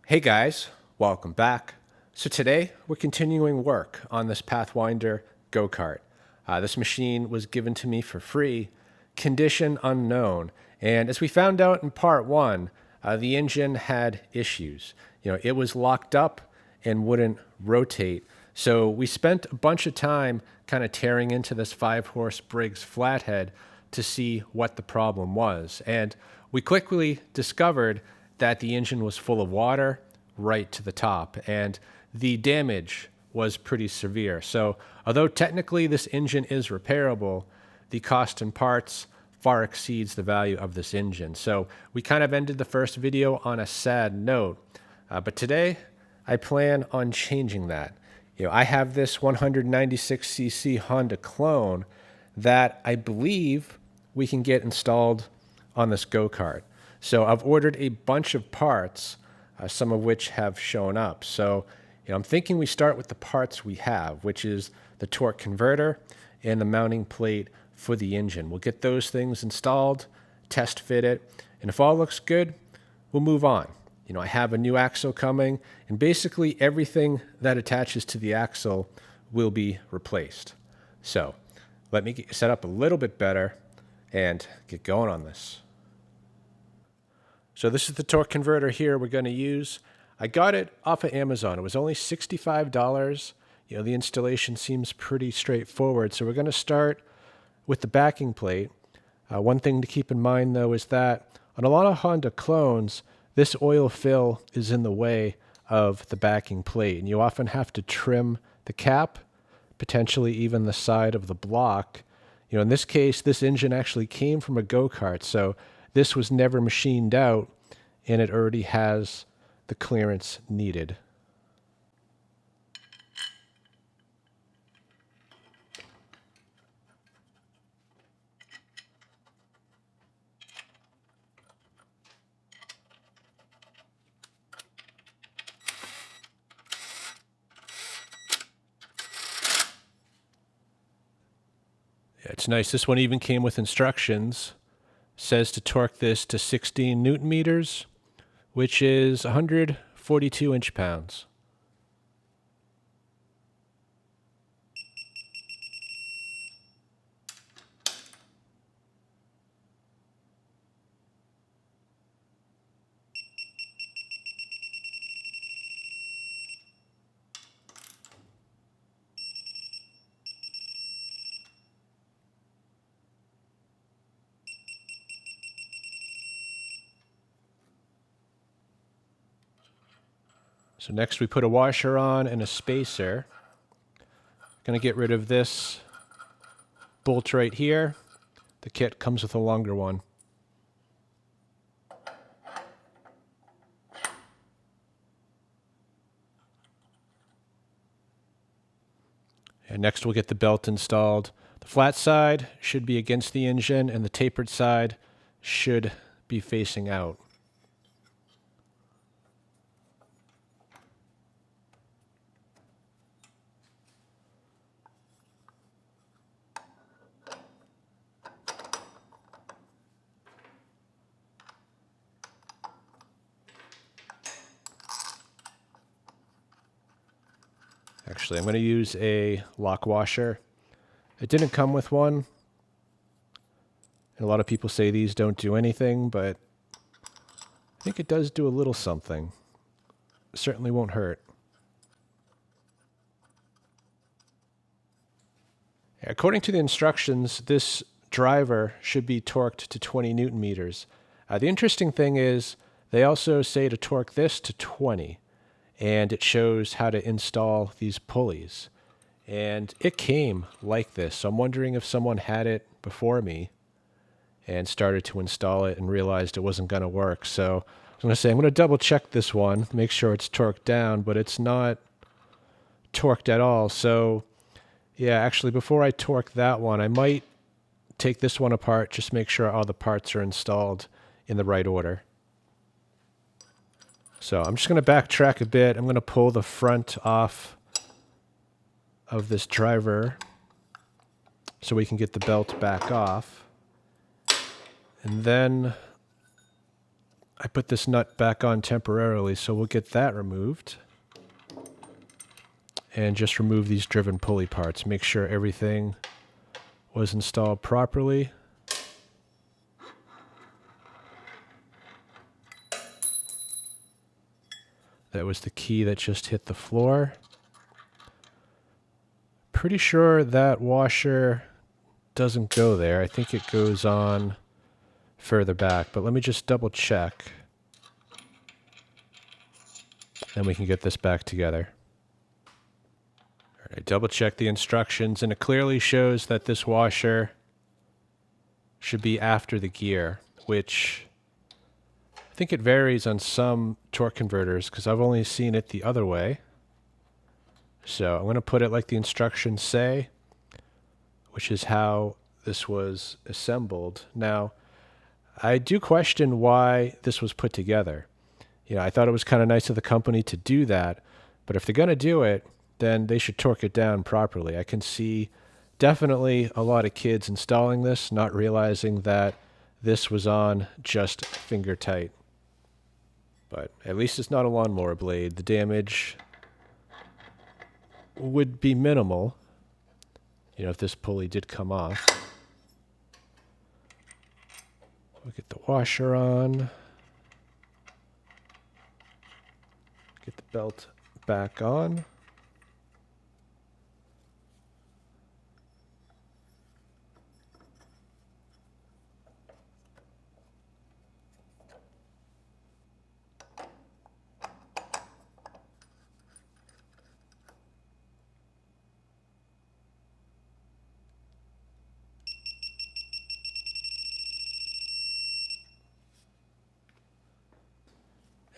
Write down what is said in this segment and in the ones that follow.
Hey guys, welcome back. So today we're continuing work on this Pathfinder go-kart. This machine was given to me for free, condition unknown, and as we found out in part one, the engine had issues. It was locked up and wouldn't rotate. So we spent a bunch of time kind of tearing into this 5-horse Briggs flathead to see what the problem was. And we quickly discovered that the engine was full of water right to the top, and the damage was pretty severe. So although technically this engine is repairable, the cost in parts far exceeds the value of this engine. So we kind of ended the first video on a sad note, but today I plan on changing that. I have this 196cc Honda clone that I believe we can get installed on this go-kart. So I've ordered a bunch of parts, some of which have shown up. So I'm thinking we start with the parts we have, which is the torque converter and the mounting plate for the engine. We'll get those things installed, test fit it, and if all looks good, we'll move on. I have a new axle coming, and basically everything that attaches to the axle will be replaced. So let me get set up a little bit better and get going on this. So this is the torque converter here we're going to use. I got it off of Amazon. It was only $65. The installation seems pretty straightforward. So we're going to start with the backing plate. One thing to keep in mind, though, is that on a lot of Honda clones, this oil fill is in the way of the backing plate, and you often have to trim the cap, potentially even the side of the block. In this case, this engine actually came from a go-kart, so this was never machined out, and it already has the clearance needed. Yeah, it's nice. This one even came with instructions. Says to torque this to 16 Newton meters, which is 142 inch-pounds. So next we put a washer on and a spacer. Going to get rid of this bolt right here. The kit comes with a longer one. And next we'll get the belt installed. The flat side should be against the engine, and the tapered side should be facing out. Actually, I'm going to use a lock washer. It didn't come with one. And a lot of people say these don't do anything, but I think it does do a little something. It certainly won't hurt. According to the instructions, this driver should be torqued to 20 Newton meters. The interesting thing is they also say to torque this to 20. And it shows how to install these pulleys. And it came like this. So I'm wondering if someone had it before me and started to install it and realized it wasn't going to work. So I'm going to double check this one, make sure it's torqued down, but it's not torqued at all. So yeah, actually before I torque that one, I might take this one apart, just make sure all the parts are installed in the right order. So I'm just going to backtrack a bit. I'm going to pull the front off of this driver so we can get the belt back off. And then I put this nut back on temporarily, so we'll get that removed. And just remove these driven pulley parts. Make sure everything was installed properly. That was the key that just hit the floor. Pretty sure that washer doesn't go there. I think it goes on further back, but let me just double check. Then we can get this back together. All right, double check the instructions, and it clearly shows that this washer should be after the gear, which I think it varies on some torque converters because I've only seen it the other way. So I'm going to put it like the instructions say, which is how this was assembled. Now, I do question why this was put together. You know, I thought it was kind of nice of the company to do that, but if they're going to do it, then they should torque it down properly. I can see definitely a lot of kids installing this, not realizing that this was on just finger tight. But at least it's not a lawnmower blade. The damage would be minimal, you know, if this pulley did come off. We'll get the washer on. Get the belt back on.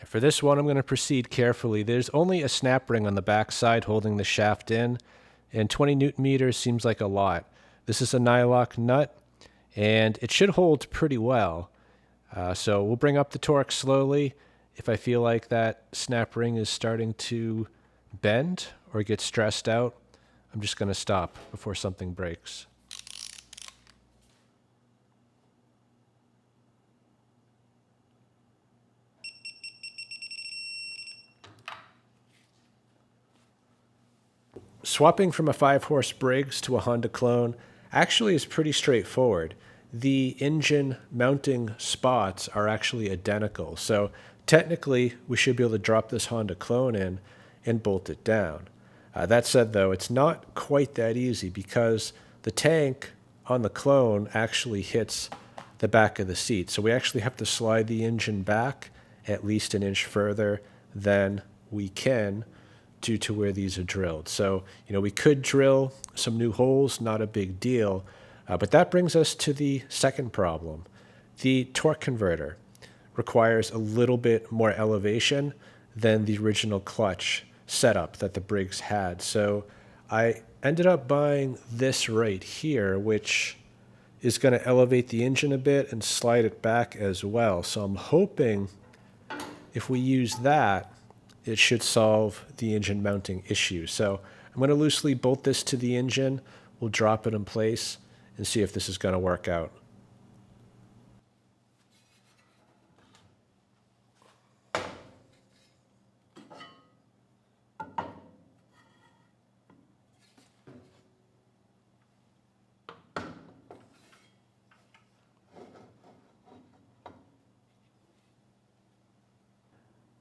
For this one, I'm going to proceed carefully. There's only a snap ring on the back side holding the shaft in, and 20 Newton meters seems like a lot. This is a nylock nut, and it should hold pretty well. So we'll bring up the torque slowly. If I feel like that snap ring is starting to bend or get stressed out, I'm just going to stop before something breaks. Swapping from a 5-horse Briggs to a Honda clone actually is pretty straightforward. The engine mounting spots are actually identical, so technically we should be able to drop this Honda clone in and bolt it down. That said though, it's not quite that easy because the tank on the clone actually hits the back of the seat, so we actually have to slide the engine back at least an inch further than we can due to where these are drilled. So, you know, we could drill some new holes, not a big deal. But that brings us to the second problem. The torque converter requires a little bit more elevation than the original clutch setup that the Briggs had. So I ended up buying this right here, which is going to elevate the engine a bit and slide it back as well. So I'm hoping if we use that, it should solve the engine mounting issue. So I'm going to loosely bolt this to the engine. We'll drop it in place and see if this is going to work out.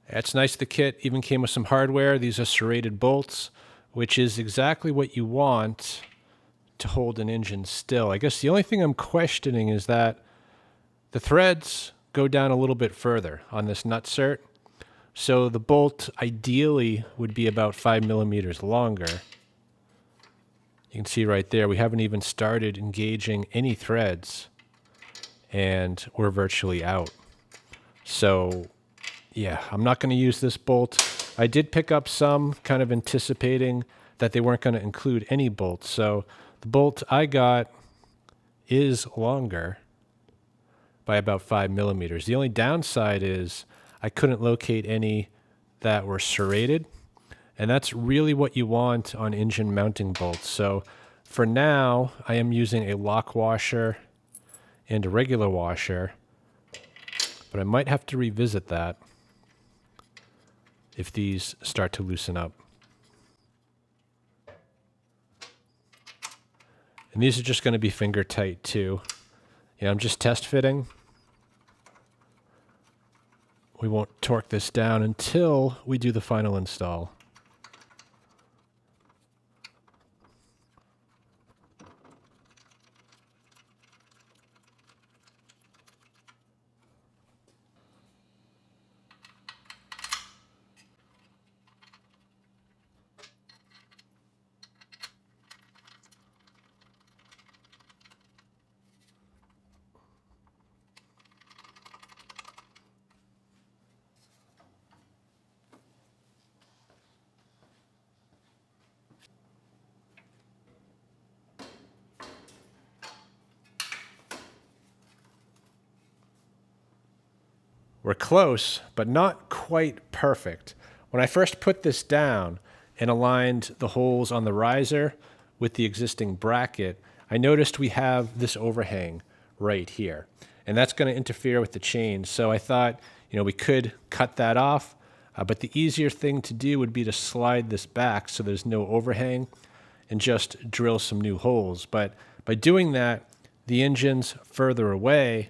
That's nice. The kit even came with some hardware. These are serrated bolts, which is exactly what you want to hold an engine still. I guess the only thing I'm questioning is that the threads go down a little bit further on this nutsert. So the bolt ideally would be about 5 millimeters longer. You can see right there, we haven't even started engaging any threads and we're virtually out. So yeah, I'm not going to use this bolt. I did pick up some, kind of anticipating that they weren't going to include any bolts. So the bolt I got is longer by about 5 millimeters. The only downside is I couldn't locate any that were serrated, and that's really what you want on engine mounting bolts. So for now, I am using a lock washer and a regular washer, but but I might have to revisit that if these start to loosen up. And these are just going to be finger tight too. Yeah, I'm just test fitting. We won't torque this down until we do the final install. We're close, but not quite perfect. When I first put this down and aligned the holes on the riser with the existing bracket, I noticed we have this overhang right here, and that's going to interfere with the chain. So I thought, we could cut that off, but the easier thing to do would be to slide this back so there's no overhang and just drill some new holes. But by doing that, the engine's further away,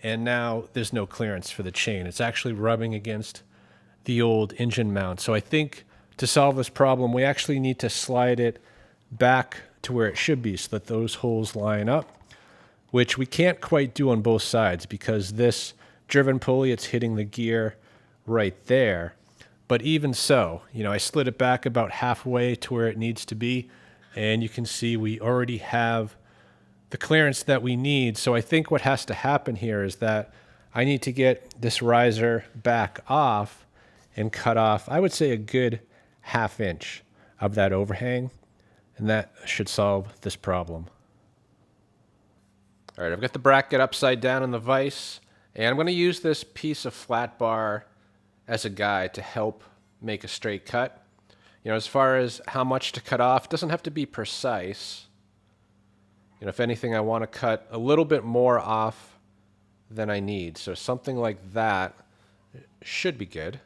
and now there's no clearance for the chain. It's actually rubbing against the old engine mount. So I think to solve this problem, we actually need to slide it back to where it should be so that those holes line up, which we can't quite do on both sides because this driven pulley, it's hitting the gear right there. But even so, I slid it back about halfway to where it needs to be, and you can see we already have the clearance that we need. So I think what has to happen here is that I need to get this riser back off and cut off, I would say, a good 1/2 inch of that overhang, and that should solve this problem. All right, I've got the bracket upside down in the vise, and I'm going to use this piece of flat bar as a guide to help make a straight cut. As far as how much to cut off, it doesn't have to be precise. If anything, I want to cut a little bit more off than I need. So something like that should be good.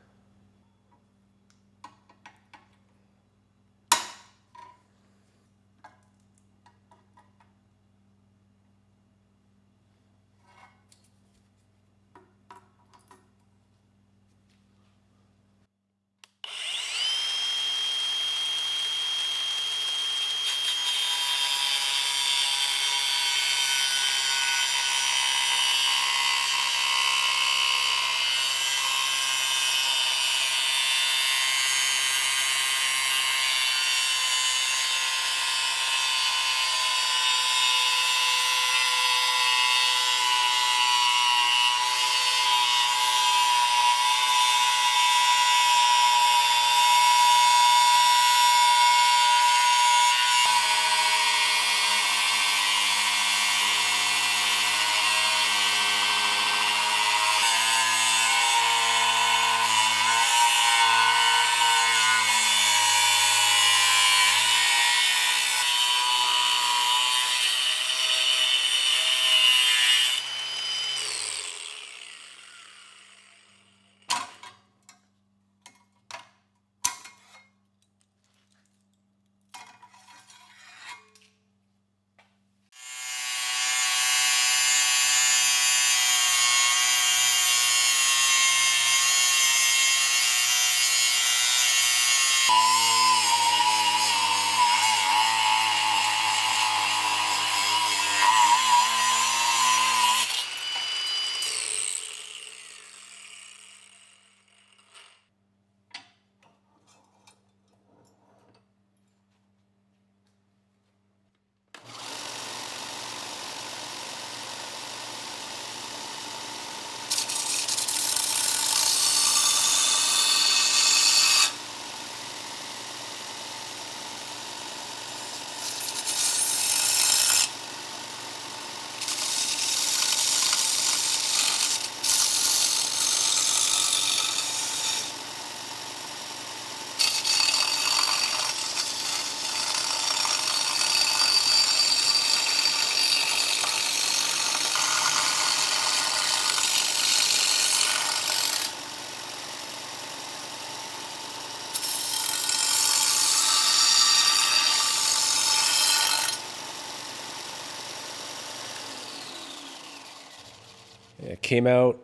It came out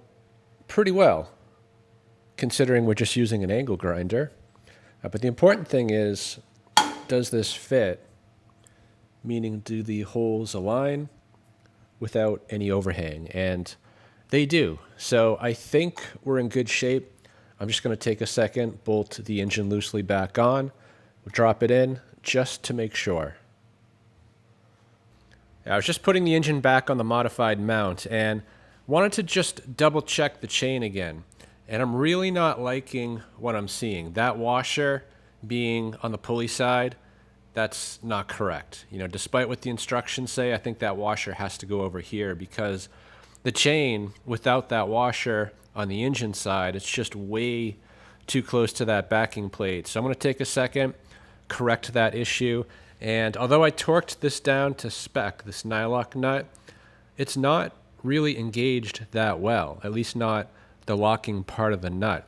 pretty well, considering we're just using an angle grinder. But the important thing is, does this fit? Meaning, do the holes align without any overhang? And they do. So I think we're in good shape. I'm just going to take a second, bolt the engine loosely back on, drop it in just to make sure. I was just putting the engine back on the modified mount and wanted to just double check the chain again. And I'm really not liking what I'm seeing. That washer being on the pulley side, that's not correct. You know, despite what the instructions say, I think that washer has to go over here because the chain without that washer on the engine side, it's just way too close to that backing plate. So I'm going to take a second, correct that issue. And although I torqued this down to spec, this nylock nut, it's not really engaged that well, at least not the locking part of the nut.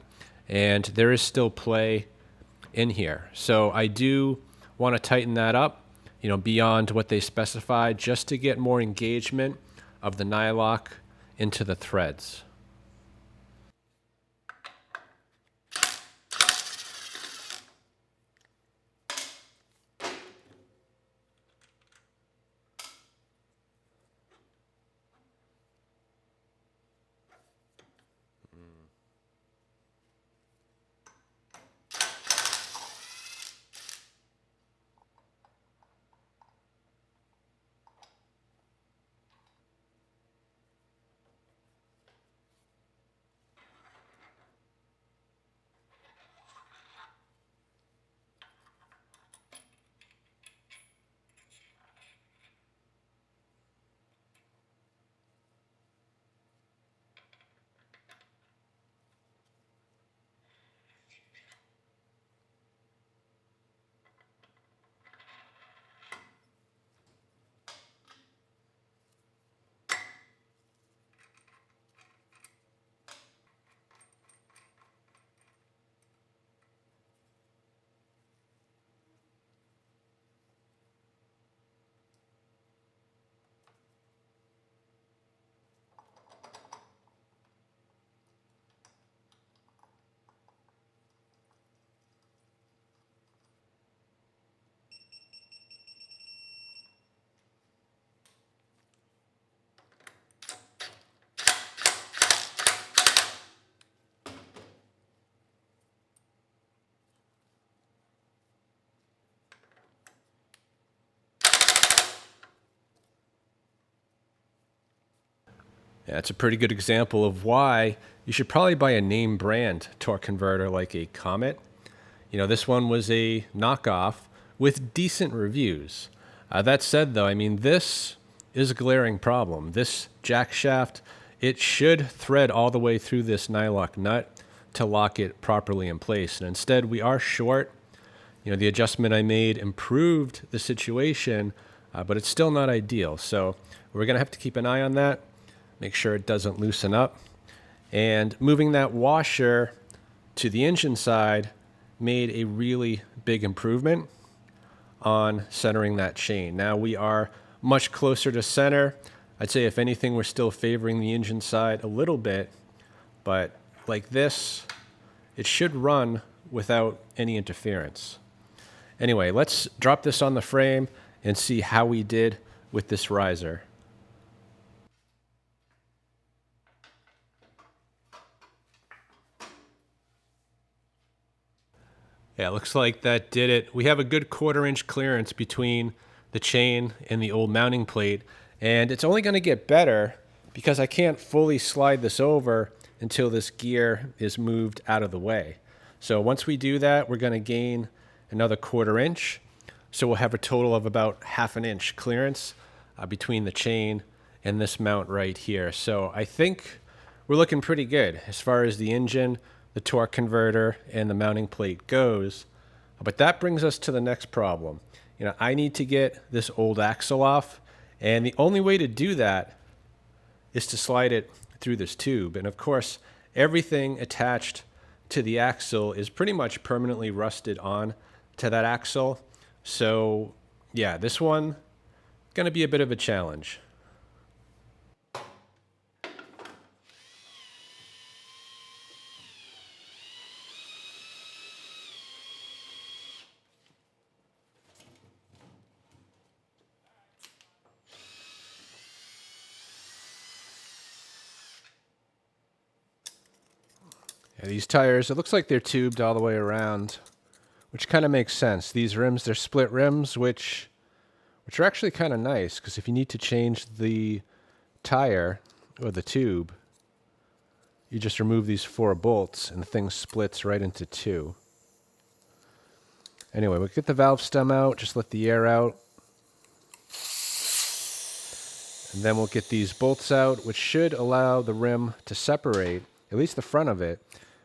And there is still play in here. So I do want to tighten that up, you know, beyond what they specified, just to get more engagement of the nylock into the threads. Yeah, it's a pretty good example of why you should probably buy a name brand torque converter like a Comet. You know, this one was a knockoff with decent reviews. That said, though, I mean, this is a glaring problem. This jack shaft, it should thread all the way through this nylock nut to lock it properly in place. And instead, we are short. You know, the adjustment I made improved the situation, but it's still not ideal. So we're going to have to keep an eye on that. Make sure it doesn't loosen up. And moving that washer to the engine side made a really big improvement on centering that chain. Now we are much closer to center. I'd say if anything, we're still favoring the engine side a little bit, but like this, it should run without any interference. Anyway, let's drop this on the frame and see how we did with this riser. Yeah, it looks like that did it. We have a good 1/4 inch clearance between the chain and the old mounting plate, and it's only going to get better because I can't fully slide this over until this gear is moved out of the way. So once we do that, we're going to gain another 1/4 inch. So we'll have a total of about 1/2 inch clearance between the chain and this mount right here. So I think we're looking pretty good as far as the engine, the torque converter, and the mounting plate goes. But that brings us to the next problem. You know, I need to get this old axle off, and the only way to do that is to slide it through this tube. And of course, everything attached to the axle is pretty much permanently rusted on to that axle. So yeah, this one gonna be a bit of a challenge. Yeah, these tires, it looks like they're tubed all the way around, which kind of makes sense. These rims, they're split rims, which are actually kind of nice, because if you need to change the tire or the tube, you just remove these 4 bolts and the thing splits right into 2. Anyway, we'll get the valve stem out, just let the air out. And then we'll get these bolts out, which should allow the rim to separate, at least the front of it.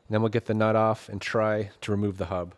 And then we'll get the nut off and try to remove the hub.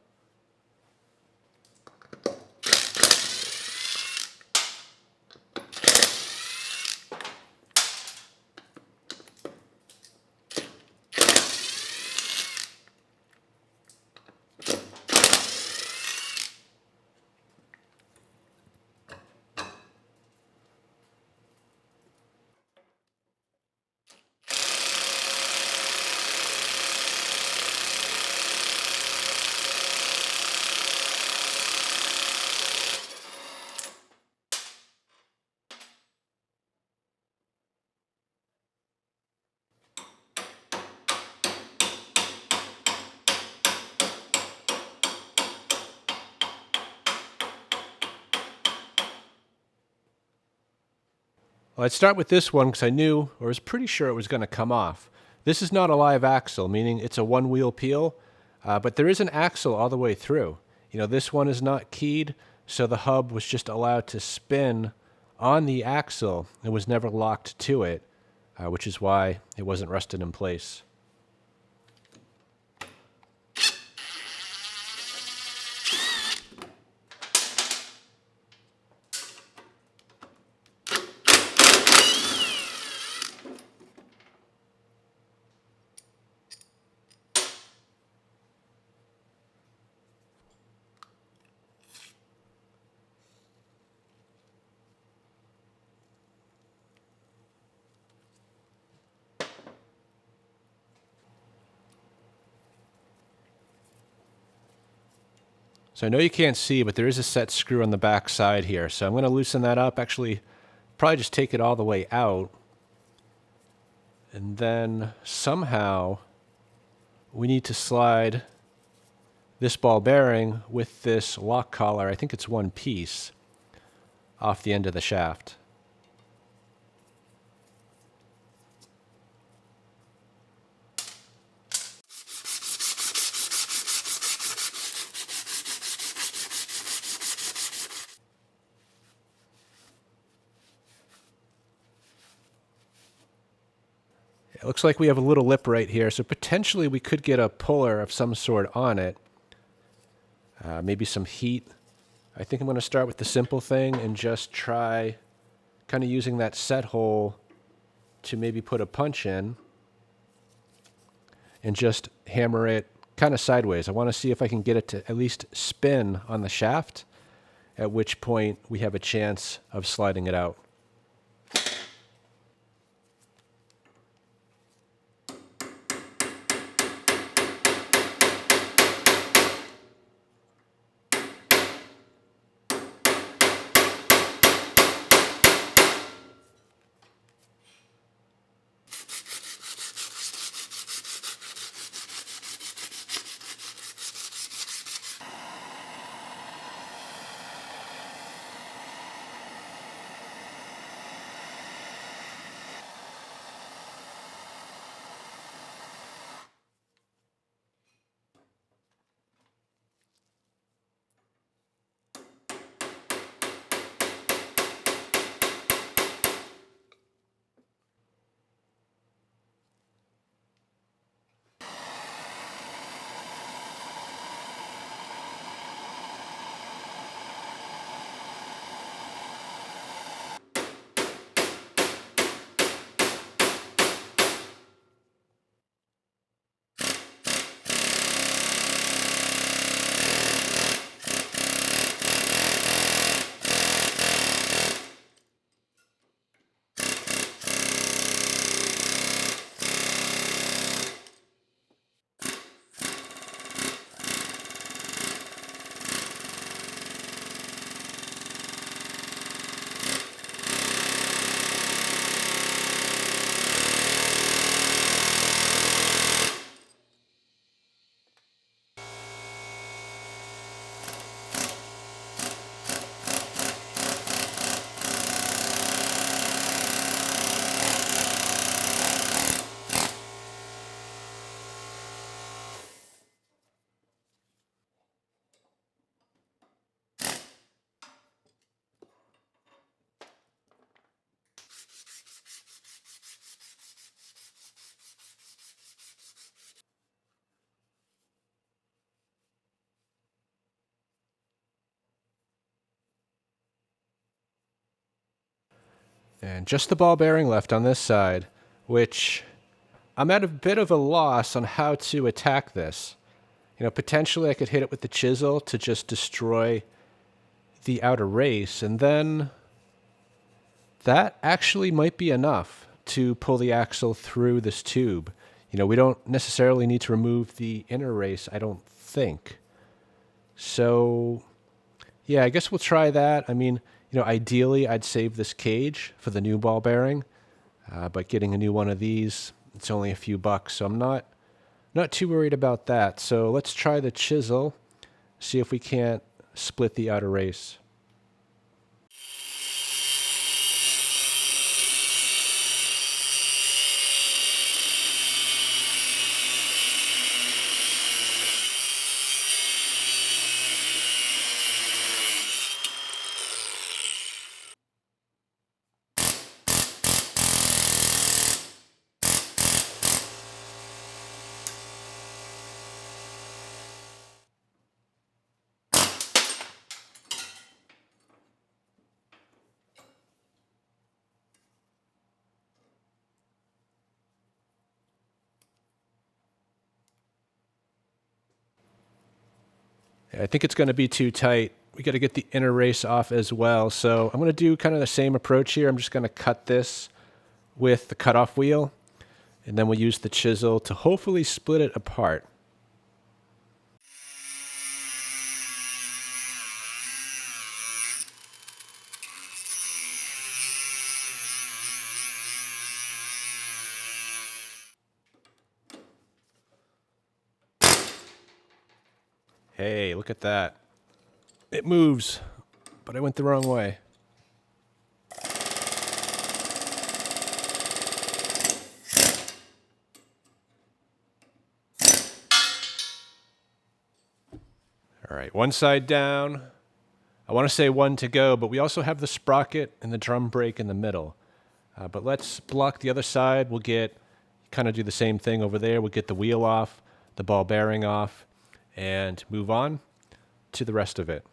Well, I'd start with this one because I knew, or was pretty sure it was going to come off. This is not a live axle, meaning it's a one-wheel peel, but there is an axle all the way through. You know, this one is not keyed, so the hub was just allowed to spin on the axle. It was never locked to it, which is why it wasn't rusted in place. So I know you can't see, but there is a set screw on the back side here. So I'm going to loosen that up. Actually, probably just take it all the way out. And then somehow we need to slide this ball bearing with this lock collar, I think it's one piece, off the end of the shaft. It looks like we have a little lip right here, so potentially we could get a puller of some sort on it. Maybe some heat. I think I'm going to start with the simple thing and just try kind of using that set hole to maybe put a punch in and just hammer it kind of sideways. I want to see if I can get it to at least spin on the shaft, at which point we have a chance of sliding it out. And just the ball bearing left on this side, which I'm at a bit of a loss on how to attack this. You know, potentially I could hit it with the chisel to just destroy the outer race, and then that actually might be enough to pull the axle through this tube. You know, we don't necessarily need to remove the inner race, I don't think. So, yeah, I guess we'll try that. I mean, you know, ideally I'd save this cage for the new ball bearing, but getting a new one of these, it's only a few bucks, so I'm not too worried about that. So let's try the chisel, see if we can't split the outer race. I think it's going to be too tight. We got to get the inner race off as well. So I'm going to do kind of the same approach here. I'm just going to cut this with the cutoff wheel, and then we'll use the chisel to hopefully split it apart. Hey, look at that. It moves, but I went the wrong way. All right, one side down. I want to say one to go, but we also have the sprocket and the drum brake in the middle. But let's block the other side. We'll kind of do the same thing over there. We'll get the wheel off, the ball bearing off, and move on to the rest of it.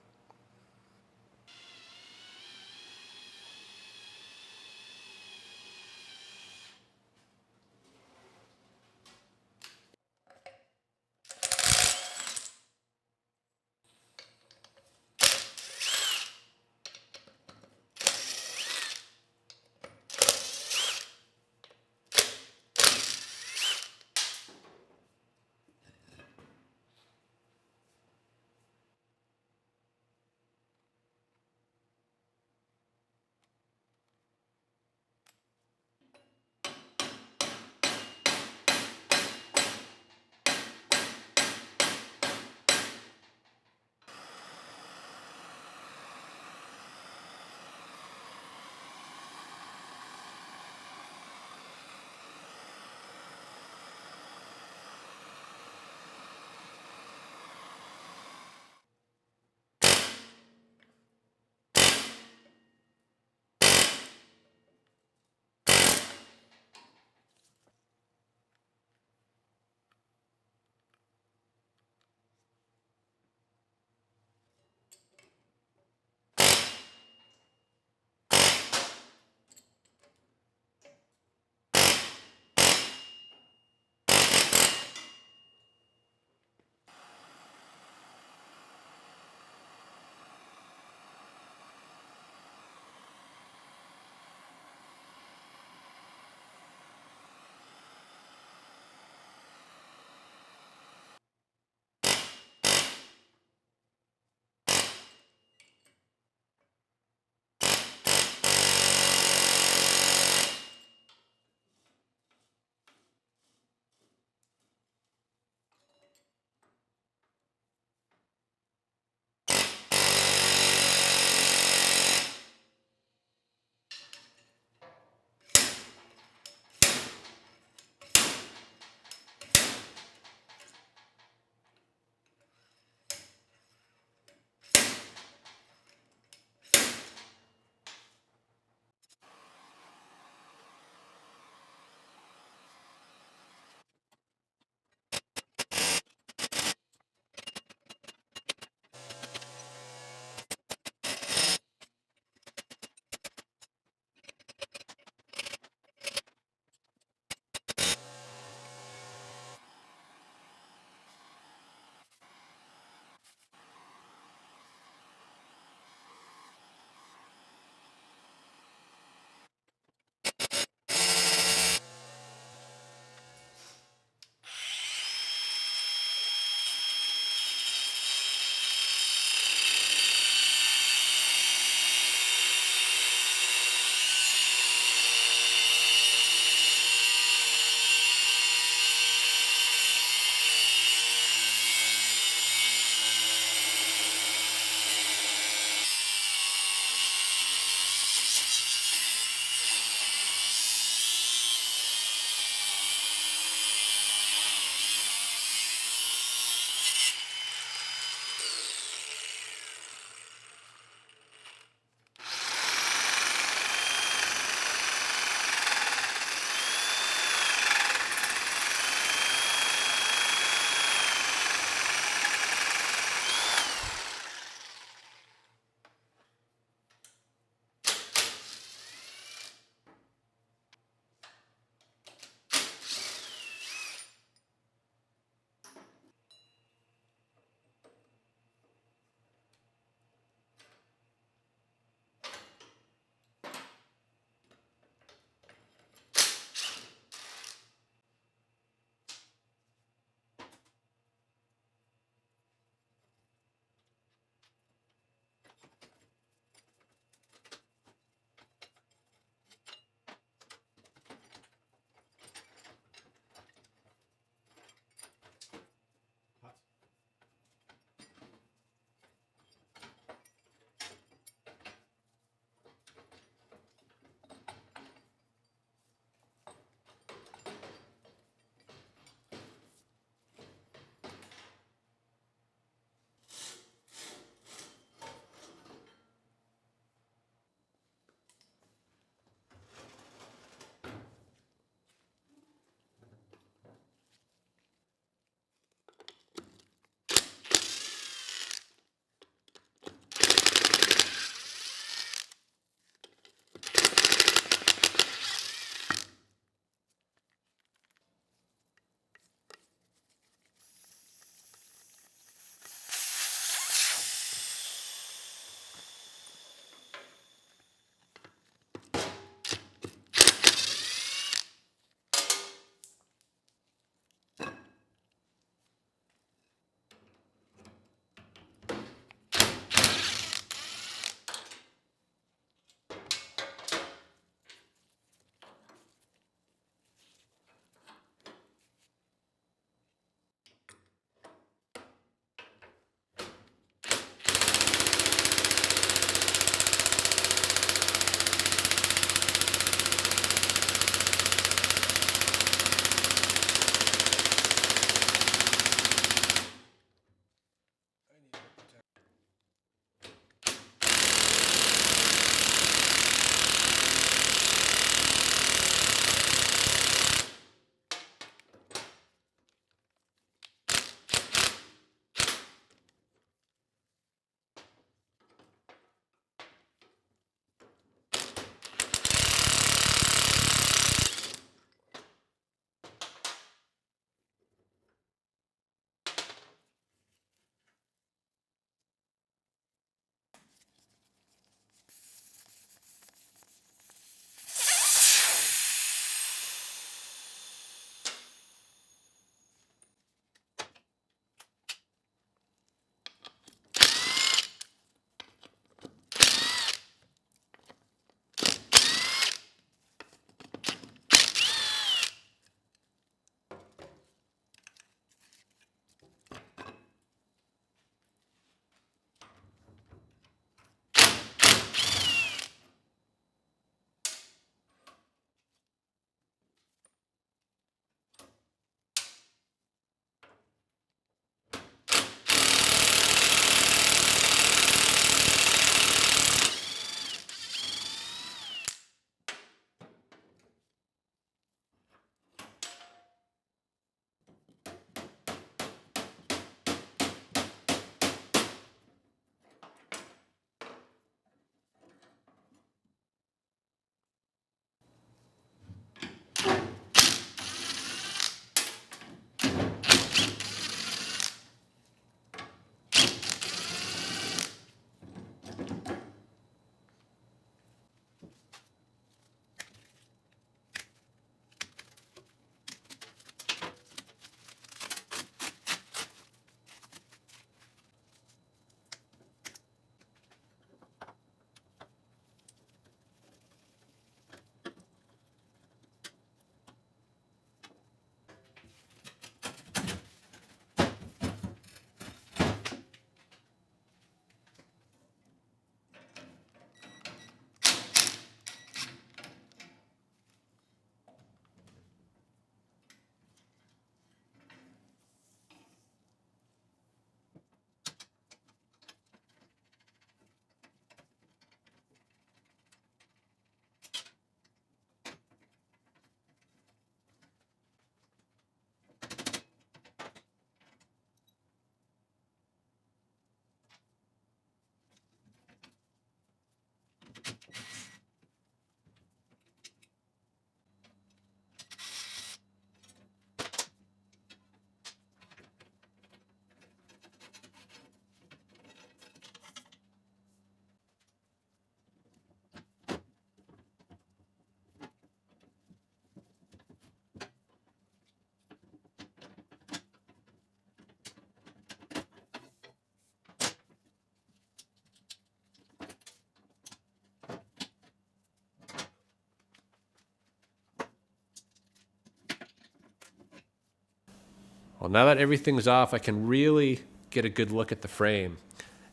Well, now that everything's off, I can really get a good look at the frame.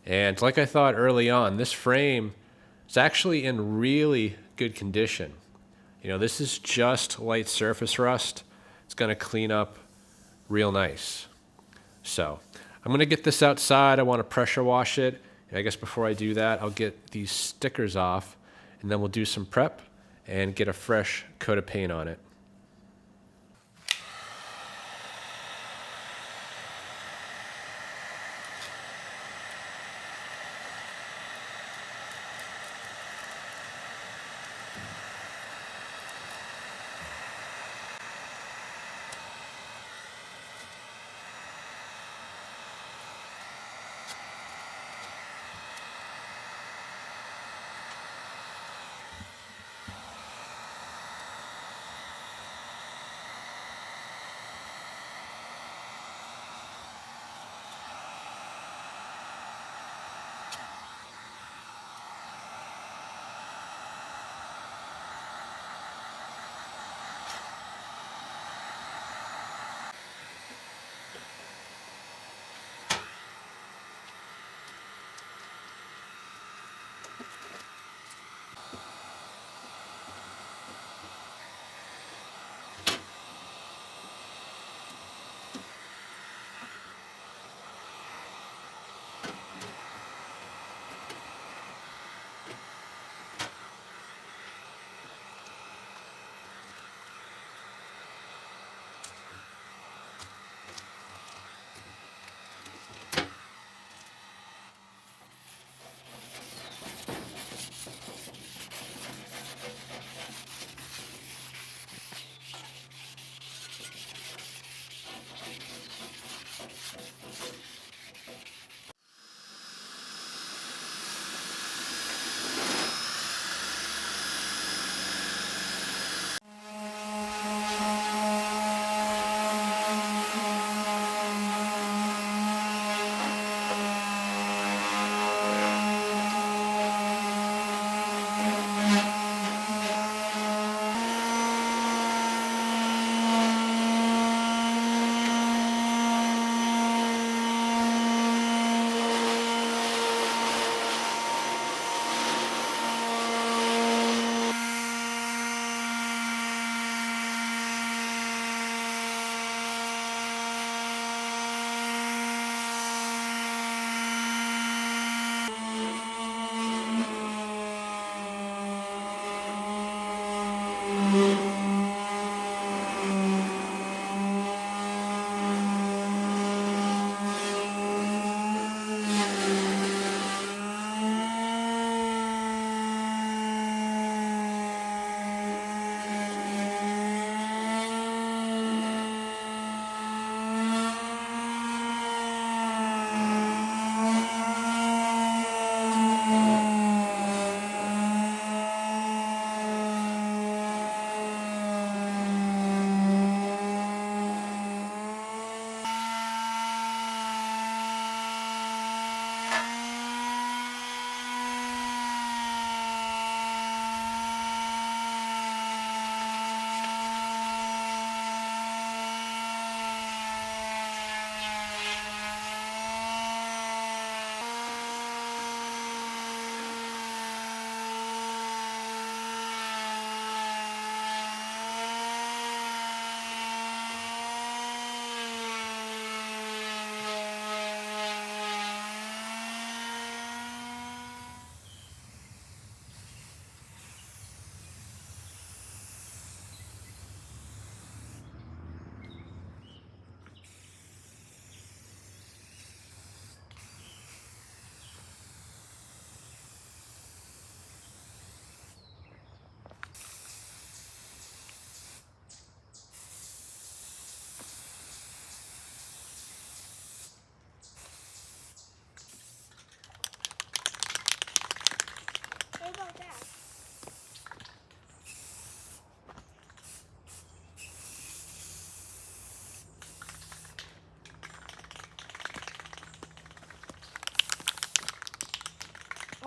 And like I thought early on, this frame is actually in really good condition. You know, this is just light surface rust. It's going to clean up real nice. So I'm going to get this outside. I want to pressure wash it. And I guess before I do that, I'll get these stickers off, and then we'll do some prep and get a fresh coat of paint on it.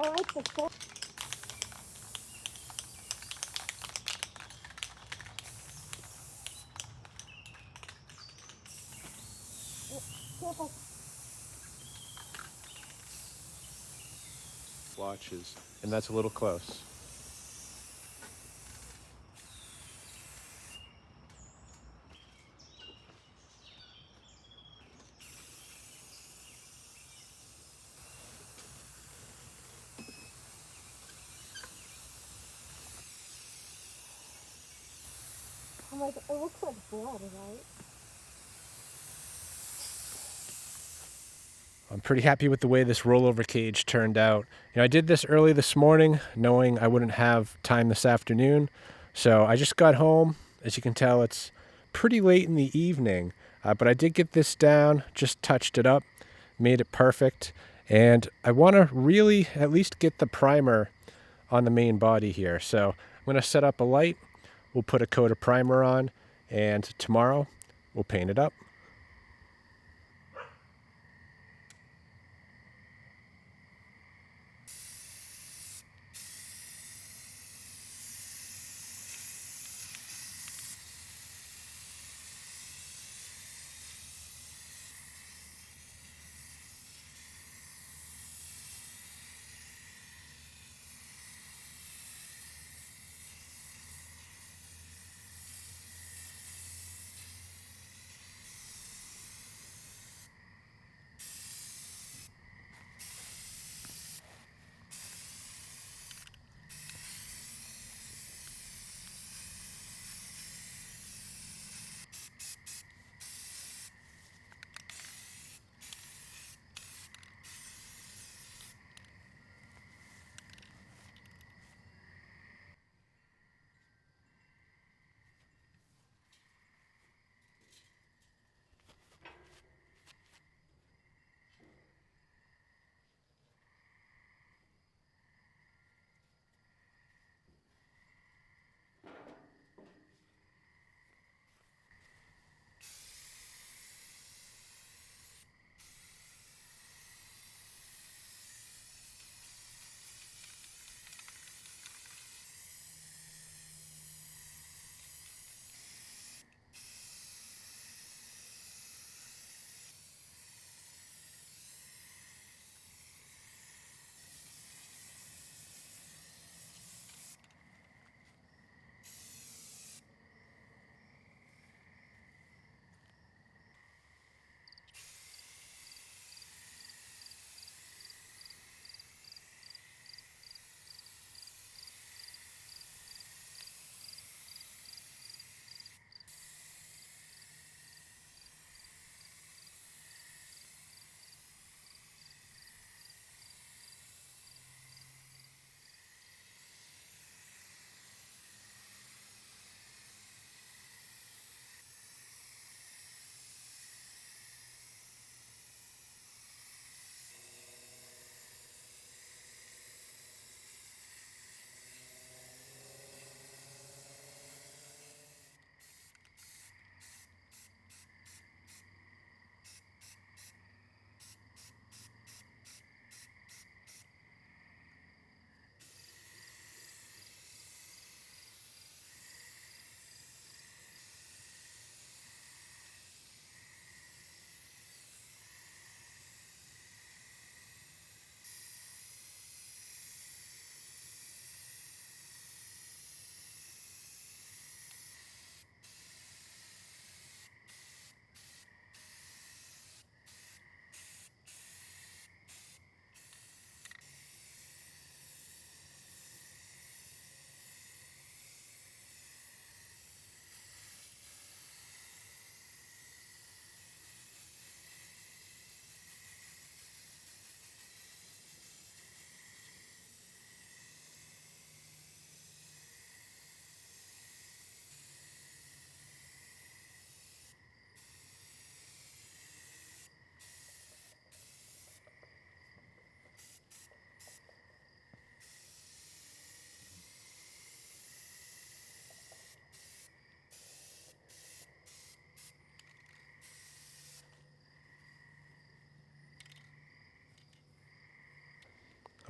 I like the full. Watches, and that's a little close. I'm like, it looks like blood, right? I'm pretty happy with the way this rollover cage turned out. I did this early this morning, knowing I wouldn't have time this afternoon. So I just got home. As you can tell, it's pretty late in the evening. But I did get this down, just touched it up, made it perfect. And I want to really at least get the primer on the main body here. So I'm going to set up a light. We'll put a coat of primer on. And tomorrow, we'll paint it up.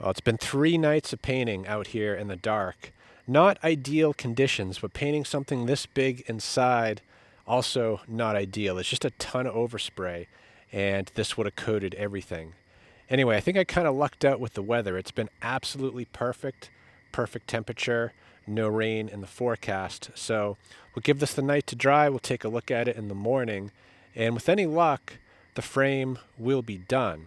Well, it's been 3 nights of painting out here in the dark. Not ideal conditions, but painting something this big inside, also not ideal. It's just a ton of overspray, and this would have coated everything. Anyway, I think I kind of lucked out with the weather. It's been absolutely perfect, perfect temperature, no rain in the forecast. So we'll give this the night to dry. We'll take a look at it in the morning. And with any luck, the frame will be done.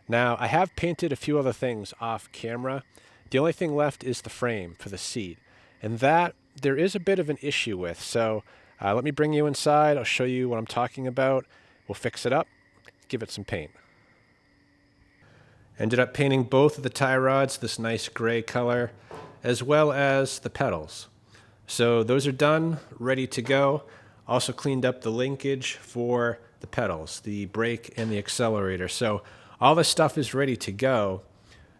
Now, I have painted a few other things off camera. The only thing left is the frame for the seat. And that there is a bit of an issue with. So let me bring you inside. I'll show you what I'm talking about. We'll fix it up, give it some paint. Ended up painting both of the tie rods this nice gray color, as well as the pedals. So those are done, ready to go. Also cleaned up the linkage for the pedals, the brake and the accelerator. So all this stuff is ready to go.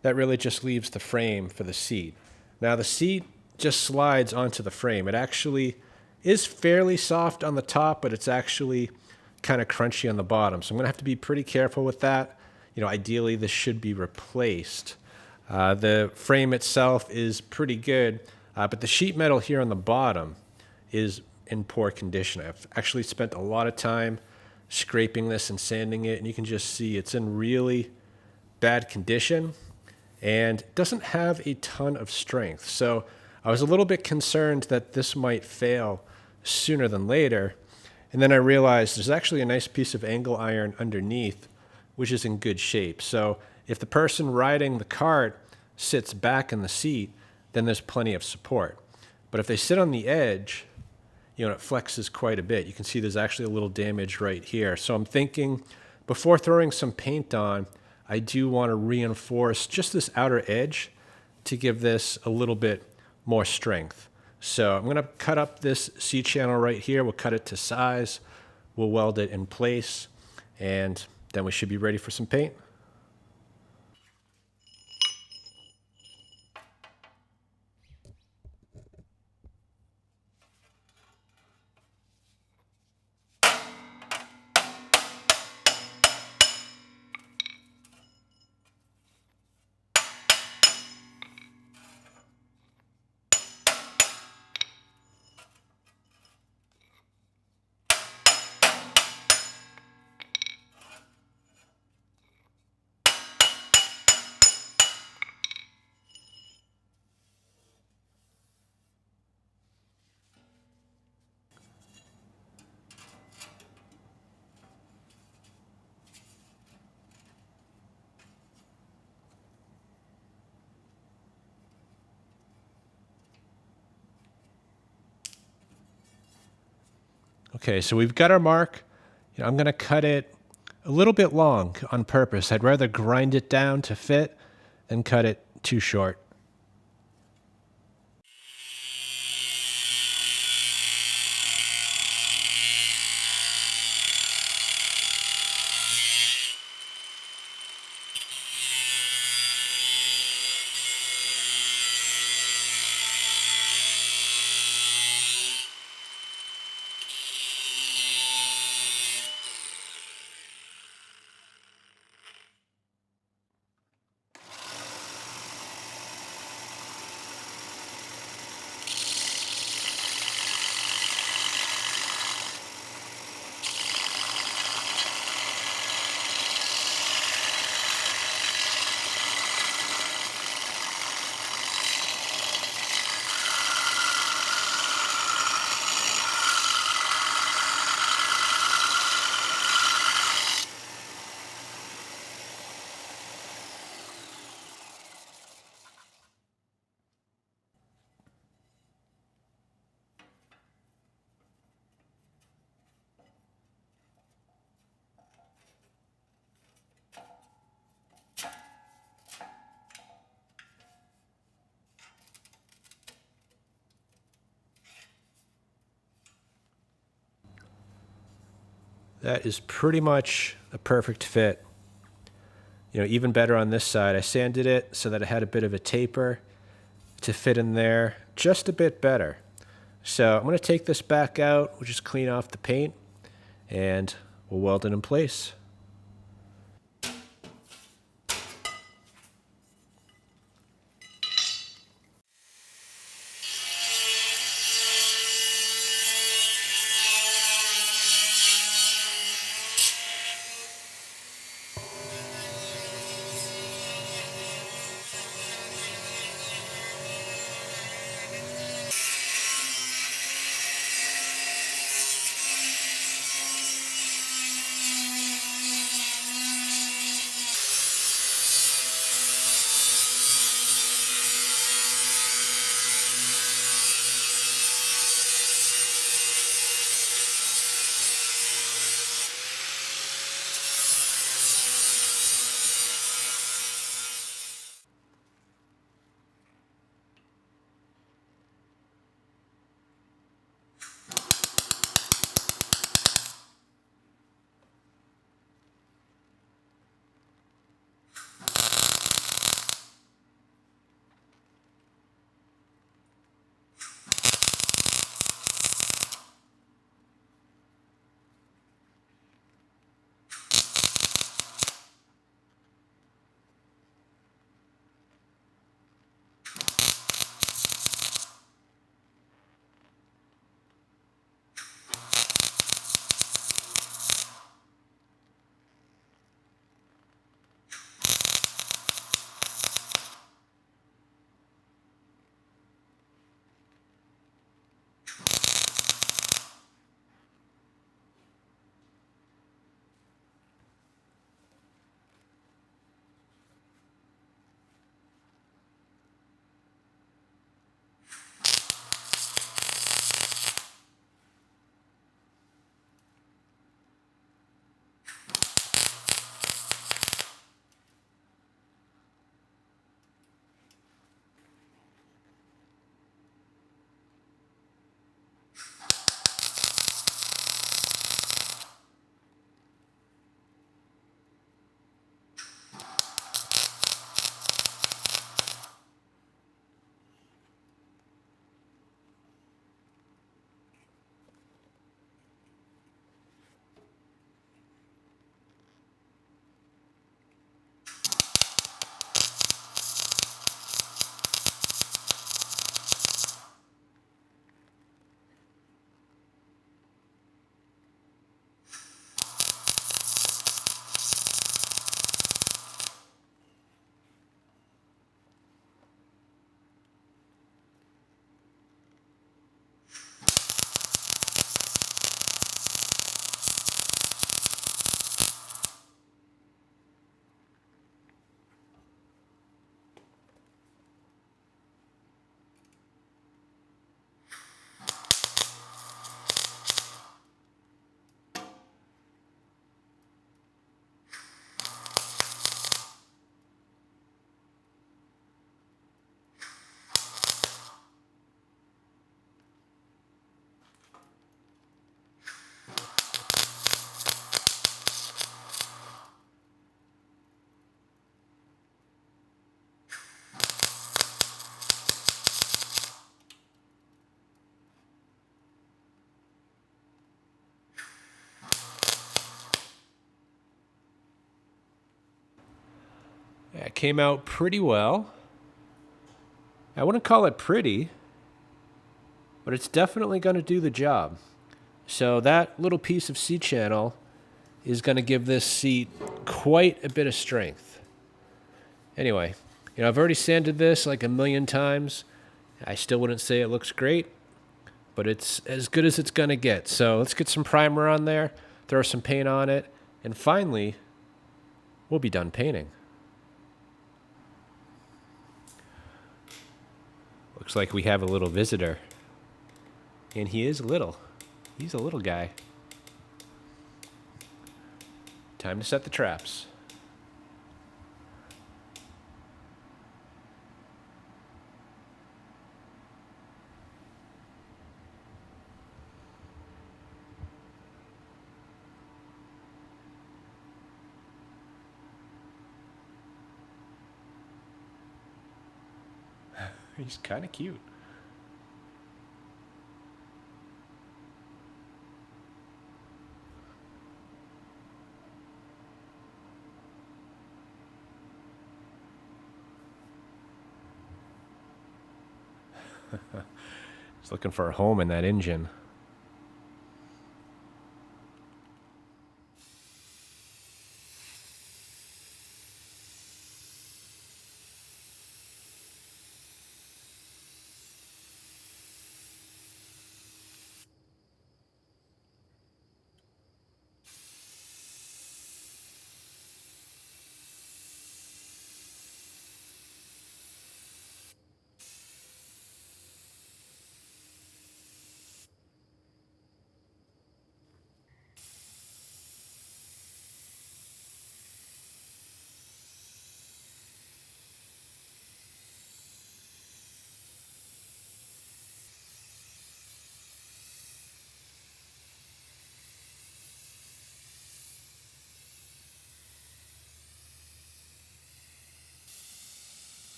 That really just leaves the frame for the seat. Now the seat just slides onto the frame. It actually is fairly soft on the top, but it's actually kind of crunchy on the bottom. So I'm gonna have to be pretty careful with that. Ideally this should be replaced. The frame itself is pretty good, but the sheet metal here on the bottom is in poor condition. I've actually spent a lot of time scraping this and sanding it, and you can just see it's in really bad condition and doesn't have a ton of strength. So I was a little bit concerned that this might fail sooner than later. And then I realized there's actually a nice piece of angle iron underneath, which is in good shape. So if the person riding the cart sits back in the seat, then there's plenty of support. But if they sit on the edge, it flexes quite a bit. You can see there's actually a little damage right here. So I'm thinking before throwing some paint on, I do want to reinforce just this outer edge to give this a little bit more strength. So I'm going to cut up this C channel right here. We'll cut it to size. We'll weld it in place, and then we should be ready for some paint. Okay, so we've got our mark. I'm going to cut it a little bit long on purpose. I'd rather grind it down to fit than cut it too short. That is pretty much a perfect fit. Even better on this side. I sanded it so that it had a bit of a taper to fit in there just a bit better. So I'm going to take this back out. We'll just clean off the paint and we'll weld it in place. came out pretty well. I wouldn't call it pretty, but it's definitely going to do the job. So that little piece of seat channel is going to give this seat quite a bit of strength. Anyway, I've already sanded this like a million times. I still wouldn't say it looks great, but it's as good as it's going to get. So let's get some primer on there, throw some paint on it, and finally, we'll be done painting. Looks like we have a little visitor. And he is little. He's a little guy. Time to set the traps. He's kind of cute. He's looking for a home in that engine.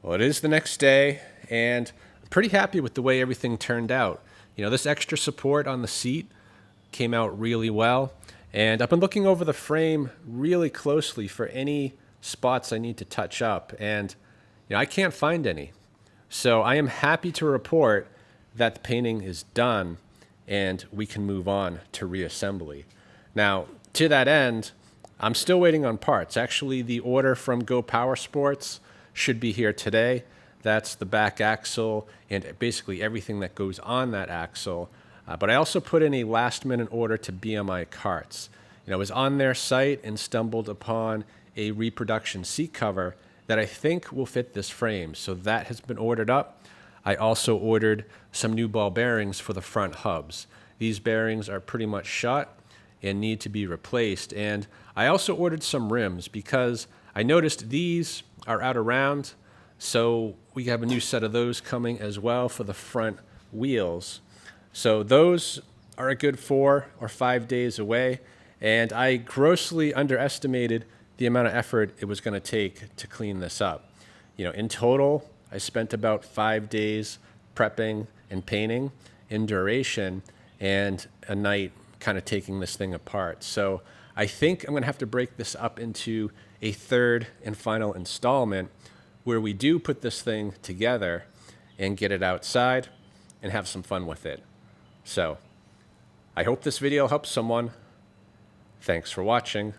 Well, it is the next day, and I'm pretty happy with the way everything turned out. This extra support on the seat came out really well, and I've been looking over the frame really closely for any spots I need to touch up, and I can't find any. So I am happy to report that the painting is done, and we can move on to reassembly. Now, to that end, I'm still waiting on parts. Actually, the order from Go Power Sports should be here today. That's the back axle and basically everything that goes on that axle. But I also put in a last-minute order to BMI Karts. I was on their site and stumbled upon a reproduction seat cover that I think will fit this frame. So that has been ordered up. I also ordered some new ball bearings for the front hubs. These bearings are pretty much shot and need to be replaced. And I also ordered some rims because I noticed these are out of round, so we have a new set of those coming as well for the front wheels. So those are a good 4 or 5 days away, and I grossly underestimated the amount of effort it was going to take to clean this up. In total, I spent about 5 days prepping and painting in duration, and a night kind of taking this thing apart. So I think I'm going to have to break this up into a third and final installment where we do put this thing together and get it outside and have some fun with it. So I hope this video helps someone. Thanks for watching.